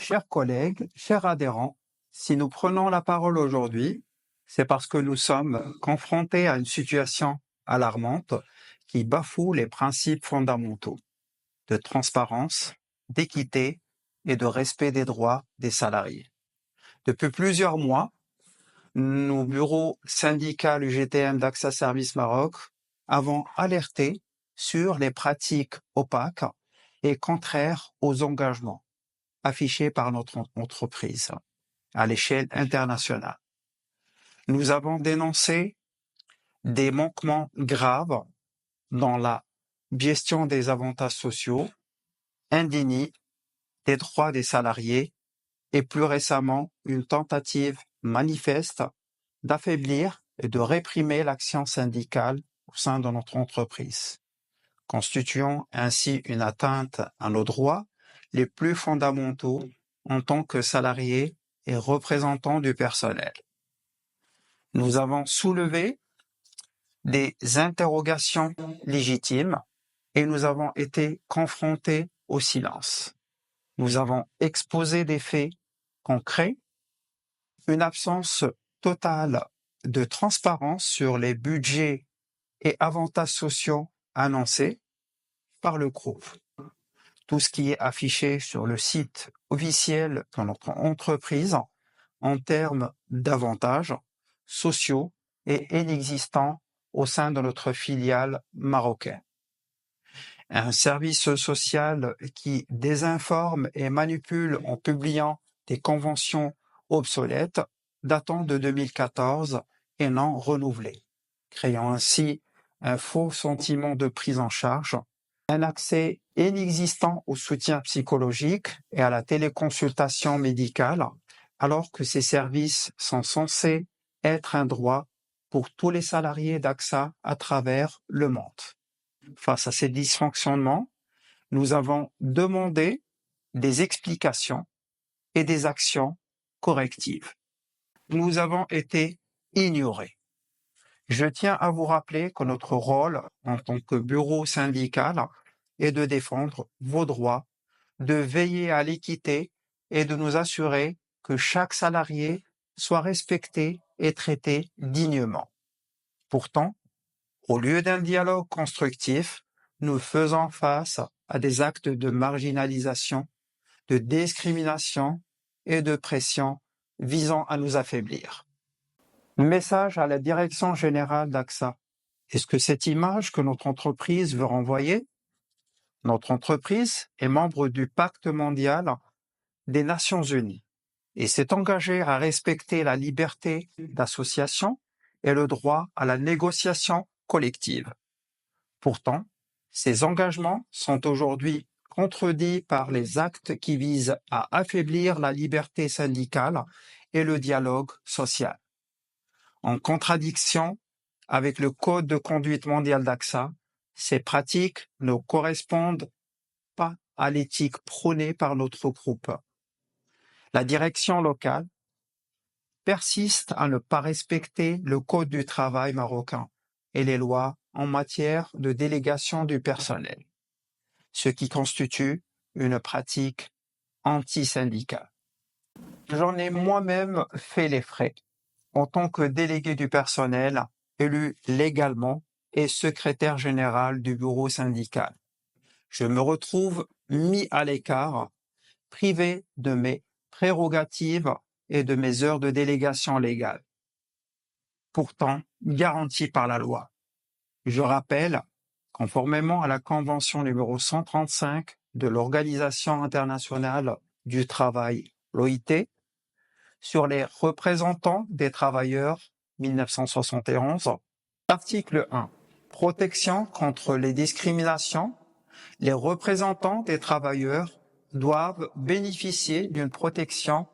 Chers collègues, chers adhérents, si nous prenons la parole aujourd'hui, c'est parce que nous sommes confrontés à une situation alarmante qui bafoue les principes fondamentaux de transparence, d'équité et de respect des droits des salariés. Depuis plusieurs mois, nos bureaux syndicats UGTM d'AXA Service Maroc avons alerté sur les pratiques opaques et contraires aux engagements affichés par notre entreprise à l'échelle internationale. Nous avons dénoncé des manquements graves dans la gestion des avantages sociaux, indignes des droits des salariés et plus récemment une tentative manifeste d'affaiblir et de réprimer l'action syndicale au sein de notre entreprise, constituant ainsi une atteinte à nos droits les plus fondamentaux en tant que salariés et représentants du personnel. Nous avons soulevé des interrogations légitimes et nous avons été confrontés au silence. Nous avons exposé des faits concrets, une absence totale de transparence sur les budgets et avantages sociaux annoncés par le groupe. Tout ce qui est affiché sur le site officiel de notre entreprise en termes d'avantages sociaux et inexistants au sein de notre filiale marocaine. Un service social qui désinforme et manipule en publiant des conventions obsolètes datant de 2014 et non renouvelées, créant ainsi un faux sentiment de prise en charge, un accès inexistant au soutien psychologique et à la téléconsultation médicale, alors que ces services sont censés être un droit pour tous les salariés d'AXA à travers le monde. Face à ces dysfonctionnements, nous avons demandé des explications et des actions correctives. Nous avons été ignorés. Je tiens à vous rappeler que notre rôle en tant que bureau syndical est de défendre vos droits, de veiller à l'équité et de nous assurer que chaque salarié soit respecté et traité dignement. Pourtant, au lieu d'un dialogue constructif, nous faisons face à des actes de marginalisation, de discrimination et de pression visant à nous affaiblir. Message à la direction générale d'AXA. Est-ce que cette image que notre entreprise veut renvoyer? Notre entreprise est membre du Pacte mondial des Nations unies et s'est engagée à respecter la liberté d'association et le droit à la négociation collective. Pourtant, ces engagements sont aujourd'hui contredits par les actes qui visent à affaiblir la liberté syndicale et le dialogue social. En contradiction avec le Code de conduite mondial d'AXA, ces pratiques ne correspondent pas à l'éthique prônée par notre groupe. La direction locale persiste à ne pas respecter le Code du travail marocain et les lois en matière de délégation du personnel, ce qui constitue une pratique anti-syndicale. J'en ai moi-même fait les frais en tant que délégué du personnel, élu légalement et secrétaire général du bureau syndical. Je me retrouve mis à l'écart, privé de mes prérogatives et de mes heures de délégation légale, pourtant garanties par la loi. Je rappelle, conformément à la Convention numéro 135 de l'Organisation internationale du travail, l'OIT, sur les représentants des travailleurs 1971, article 1. Protection contre les discriminations. Les représentants des travailleurs doivent bénéficier d'une protection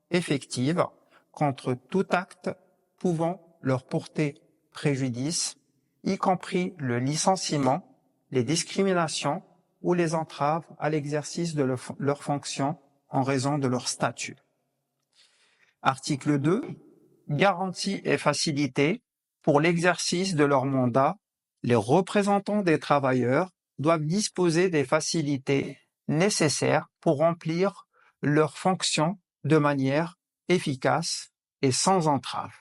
effective contre tout acte pouvant leur porter préjudice, y compris le licenciement, les discriminations ou les entraves à l'exercice de leur fonction en raison de leur statut. Article 2. Garantie et facilité pour l'exercice de leur mandat. Les représentants des travailleurs doivent disposer des facilités nécessaires pour remplir leurs fonctions de manière efficace et sans entrave,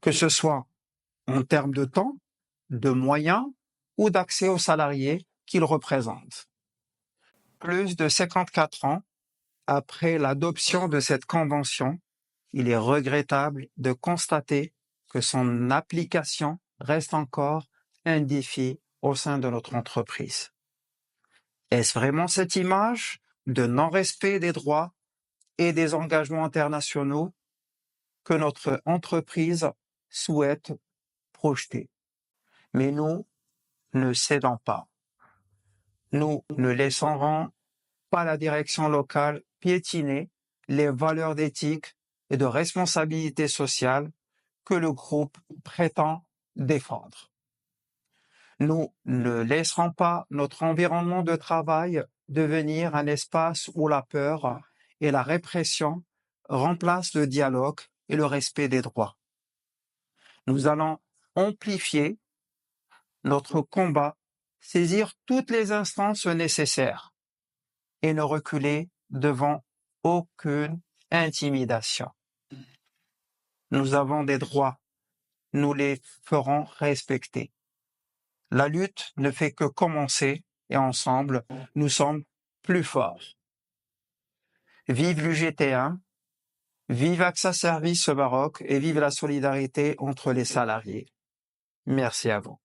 que ce soit en termes de temps, de moyens ou d'accès aux salariés qu'ils représentent. Plus de 54 ans après l'adoption de cette convention, il est regrettable de constater que son application reste encore un défi au sein de notre entreprise. Est-ce vraiment cette image de non-respect des droits et des engagements internationaux que notre entreprise souhaite projeter? Mais nous ne cédons pas. Nous ne laisserons pas la direction locale piétiner les valeurs d'éthique et de responsabilité sociale que le groupe prétend défendre. Nous ne laisserons pas notre environnement de travail devenir un espace où la peur et la répression remplacent le dialogue et le respect des droits. Nous allons amplifier notre combat, saisir toutes les instances nécessaires et ne reculer devant aucune intimidation. Nous avons des droits, nous les ferons respecter. La lutte ne fait que commencer et ensemble, nous sommes plus forts. Vive l'UGT1, vive AXA Service Maroc et vive la solidarité entre les salariés. Merci à vous.